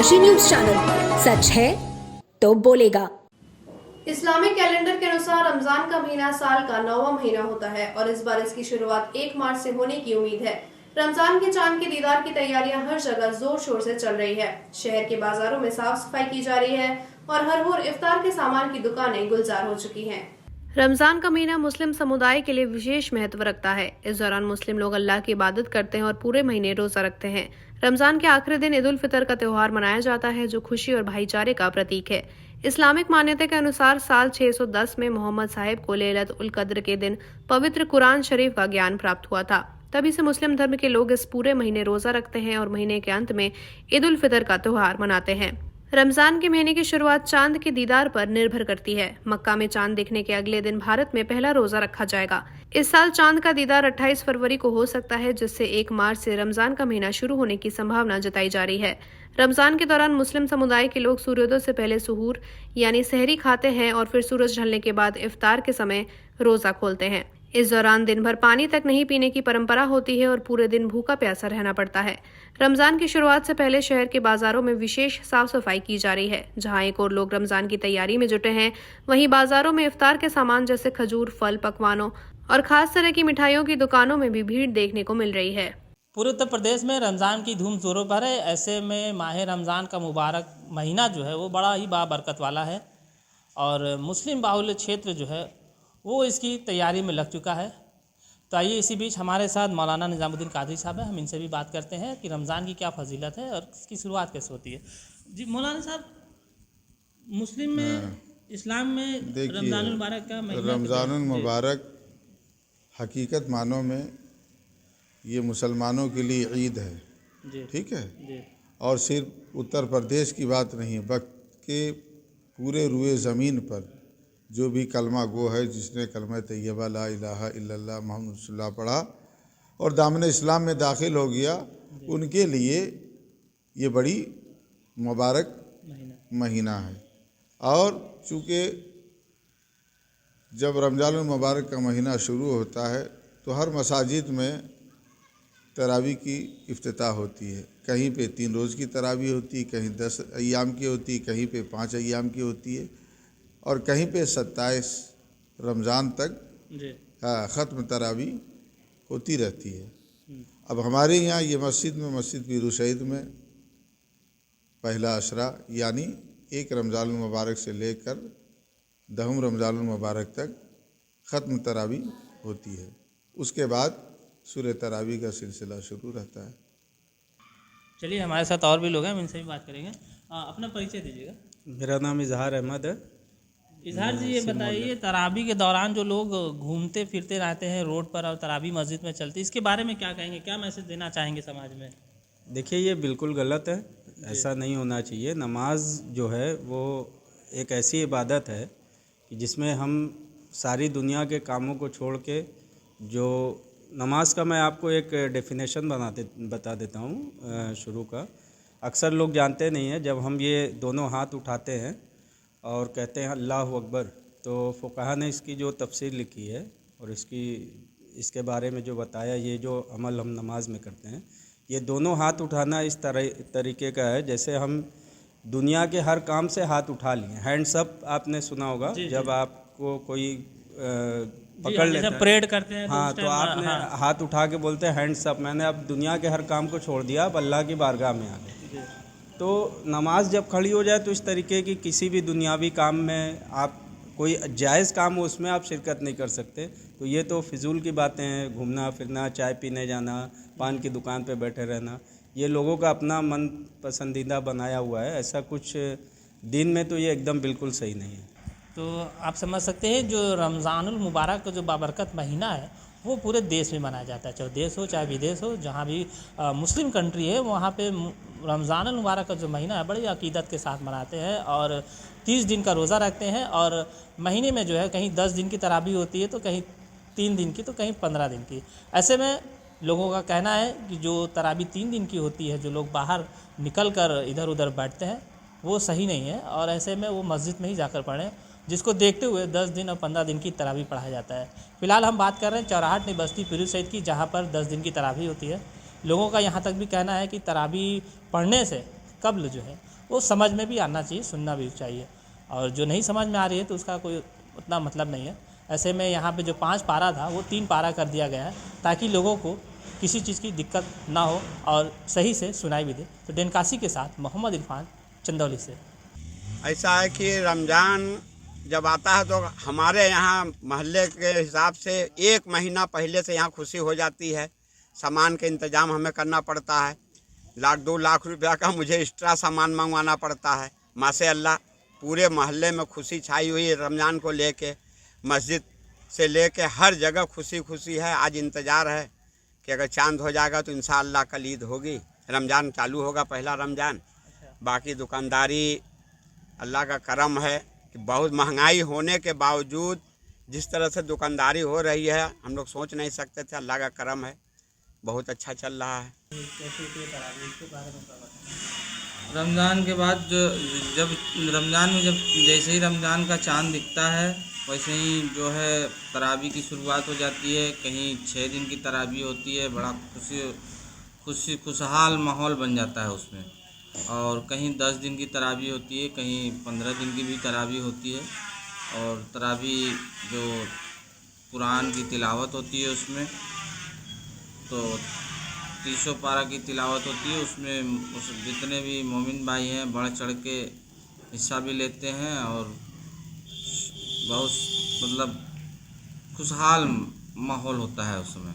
Kashi news channel, सच है तो बोलेगा। इस्लामिक कैलेंडर के अनुसार रमजान का महीना साल का 9वां महीना होता है और इस बार इसकी शुरुआत 1 मार्च से होने की उम्मीद है। रमजान के चांद के दीदार की तैयारियां हर जगह जोर शोर से चल रही है। शहर के बाजारों में साफ सफाई की जा रही है और हर ओर इफ्तार के सामान की दुकानें गुलजार हो चुकी हैं। रमजान का महीना मुस्लिम समुदाय के लिए विशेष महत्व रखता है। इस दौरान मुस्लिम लोग अल्लाह की इबादत करते हैं और पूरे महीने रोजा रखते हैं। रमजान के आखिरी दिन ईद उल फितर का त्योहार मनाया जाता है, जो खुशी और भाईचारे का प्रतीक है। इस्लामिक मान्यता के अनुसार साल 610 में मोहम्मद साहिब को लैलत उल कद्र के दिन पवित्र कुरान शरीफ का ज्ञान प्राप्त हुआ था। तभी से मुस्लिम धर्म के लोग इस पूरे महीने रोजा रखते हैं और महीने के अंत में ईद उल फितर का त्योहार मनाते हैं। रमजान के महीने की शुरुआत चांद के दीदार पर निर्भर करती है। मक्का में चांद दिखने के अगले दिन भारत में पहला रोजा रखा जाएगा। इस साल चांद का दीदार 28 फरवरी को हो सकता है, जिससे 1 मार्च से रमजान का महीना शुरू होने की संभावना जताई जा रही है। रमजान के दौरान मुस्लिम समुदाय के लोग सूर्योदय से पहले सुहूर यानी सहरी खाते हैं और फिर सूरज ढलने के बाद इफ्तार के समय रोजा खोलते हैं। इस दौरान दिन भर पानी तक नहीं पीने की परंपरा होती है और पूरे दिन भूखा प्यासा रहना पड़ता है। रमजान की शुरुआत से पहले शहर के बाजारों में विशेष साफ सफाई की जा रही है। जहां एक और लोग रमजान की तैयारी में जुटे हैं, वहीं बाजारों में इफ्तार के सामान जैसे खजूर, फल, पकवानों और खास तरह की मिठाइयों की दुकानों में भी भीड़ देखने को मिल रही है। पूरे उत्तर प्रदेश में रमज़ान की धूम जोरों पर है। ऐसे में माह रमज़ान का मुबारक महीना जो है वो बड़ा ही बाबरकत वाला है और मुस्लिम बाहुल्य क्षेत्र जो है वो इसकी तैयारी में लग चुका है। तो आइए इसी बीच हमारे साथ मौलाना निज़ामुद्दीन कादरी साहब हैं, हम इनसे भी बात करते हैं कि रमज़ान की क्या फजीलत है और इसकी शुरुआत कैसे होती है। जी मौलाना साहब, मुस्लिम में इस्लाम में रमज़ानुल मुबारक का महीना, रमज़ानुल मुबारक हकीकत मानों में ये मुसलमानों के लिए ईद है, ठीक है जी। और सिर्फ उत्तर प्रदेश की बात नहीं है, बल्कि पूरे रुए ज़मीन पर जो भी कलमा गो है, जिसने कलमा तैयबा ला इलाहा इल्लल्लाह मुहम्मद रसूलुल्लाह पढ़ा और दामन इस्लाम में दाखिल हो गया, उनके लिए ये बड़ी मुबारक महीना है। और चूँकि जब रमज़ानुल मुबारक का महीना शुरू होता है तो हर मसाजिद में तरावी की इफ्तिताह होती है। कहीं पे 3 रोज़ की तरावी होती है, कहीं 10 अय्याम की होती है, कहीं पे 5 अय्याम की होती है और कहीं पे 27 रमज़ान तक ख़त्म तरावी होती रहती है। अब हमारे यहाँ ये मस्जिद पीर सईद में पहला अशरा यानी 1 रमज़ानुल मुबारक से लेकर 10 रमज़ानुल मुबारक तक ख़त्म तरावी होती है। उसके बाद सूरह तरावी का सिलसिला शुरू रहता है। चलिए हमारे साथ और भी लोग हैं, हम इनसे भी बात करेंगे। अपना परिचय दीजिएगा। मेरा नाम इजहार अहमद है। इजहार जी, ये बताइए तरावी के दौरान जो लोग घूमते फिरते रहते हैं रोड पर और तरावी मस्जिद में चलती, इसके बारे में क्या कहेंगे, क्या मैसेज देना चाहेंगे समाज में? देखिए, ये बिल्कुल गलत है, ऐसा नहीं होना चाहिए। नमाज जो है वो एक ऐसी इबादत है कि जिसमें हम सारी दुनिया के कामों को छोड़ के जो नमाज का मैं आपको एक डेफिनेशन बता देता हूँ शुरू का। अक्सर लोग जानते नहीं हैं, जब हम ये दोनों हाथ उठाते हैं और कहते हैं अल्लाहु अकबर, तो फ़ुक़हा ने इसकी जो तफसीर लिखी है और इसके बारे में जो बताया, ये जो अमल हम नमाज में करते हैं, ये दोनों हाथ उठाना इस तरीके का है जैसे हम दुनिया के हर काम से हाथ उठा लिए। हैंड्स अप आपने सुना होगा, जब आपको कोई पकड़ लेता है, परेड करते हैं हाँ, तो आपने हाथ उठा के बोलते हैं हैंड्स अप, मैंने अब दुनिया के हर काम को छोड़ दिया, अब अल्लाह की बारगाह में आ गए। तो नमाज जब खड़ी हो जाए तो इस तरीके की किसी भी दुनियावी काम में आप कोई जायज़ काम हो उसमें आप शिरकत नहीं कर सकते। तो ये तो फिजूल की बातें हैं। घूमना फिरना, चाय पीने जाना, पान की दुकान पे बैठे रहना, ये लोगों का अपना मन पसंदीदा बनाया हुआ है। ऐसा कुछ दिन में तो ये एकदम बिल्कुल सही नहीं है। तो आप समझ सकते हैं जो रमज़ानुल मुबारक का जो बाबरकत महीना है वो पूरे देश में मनाया जाता है, चाहे देश हो चाहे विदेश हो, जहाँ भी मुस्लिम कंट्री है वहाँ पे रमज़ानुल मुबारक का जो महीना है बड़ी अकीदत के साथ मनाते हैं और 30 दिन का रोज़ा रखते हैं। और महीने में जो है कहीं 10 दिन की तरावी होती है, तो कहीं 3 दिन की, तो कहीं 15 दिन की। ऐसे में लोगों का कहना है कि जो तरावी 3 दिन की होती है, जो लोग बाहर निकल कर इधर उधर बैठते हैं, वो सही नहीं है और ऐसे में वो मस्जिद में ही जाकर पढ़ें, जिसको देखते हुए 10 दिन और 15 दिन की तरावी पढ़ाया जाता है। फिलहाल हम बात कर रहे हैं चौराहट में बस्ती पीर सईद की, जहाँ पर 10 दिन की तरावी होती है। लोगों का यहाँ तक भी कहना है कि तरावी पढ़ने से कब्ल जो है वो समझ में भी आना चाहिए, सुनना भी चाहिए। और जो नहीं समझ में आ रही है तो उसका कोई उतना मतलब नहीं है। ऐसे में यहाँ पे जो 5 पारा था वो 3 पारा कर दिया गया है, ताकि लोगों को किसी चीज़ की दिक्कत ना हो और सही से सुनाई भी दे। तो डेनकासी के साथ मोहम्मद इरफान, चंदौली से। ऐसा है कि रमज़ान जब आता है तो हमारे यहाँ मोहल्ले के हिसाब से 1 महीना पहले से यहाँ खुशी हो जाती है। सामान के इंतज़ाम हमें करना पड़ता है। 1-2 लाख रुपया का मुझे एक्स्ट्रा सामान मंगवाना पड़ता है। माशाअल्लाह पूरे मोहल्ले में खुशी छाई हुई है रमज़ान को लेके। मस्जिद से लेके हर जगह खुशी खुशी है। आज इंतज़ार है कि अगर चांद हो जाएगा तो इंशाअल्लाह कल ईद होगी, रमज़ान चालू होगा, पहला रमज़ान। बाकी दुकानदारी अल्लाह का करम है कि बहुत महंगाई होने के बावजूद जिस तरह से दुकानदारी हो रही है हम लोग सोच नहीं सकते थे। अल्लाह का करम है, बहुत अच्छा चल रहा है। रमज़ान के बाद जब रमज़ान में जैसे ही रमज़ान का चांद दिखता है वैसे ही जो है तरावी की शुरुआत हो जाती है। कहीं 6 दिन की तरावी होती है, बड़ा खुशहाल माहौल बन जाता है उसमें। और कहीं 10 दिन की तरावी होती है, कहीं 15 दिन की भी तरावी होती है। और तरावी जो कुरान की तिलावत होती है उसमें तो 300 पारा की तिलावत होती है। उसमें जितने भी मोमिन भाई हैं बढ़ चढ़ के हिस्सा भी लेते हैं और बहुत मतलब खुशहाल माहौल होता है उस समय।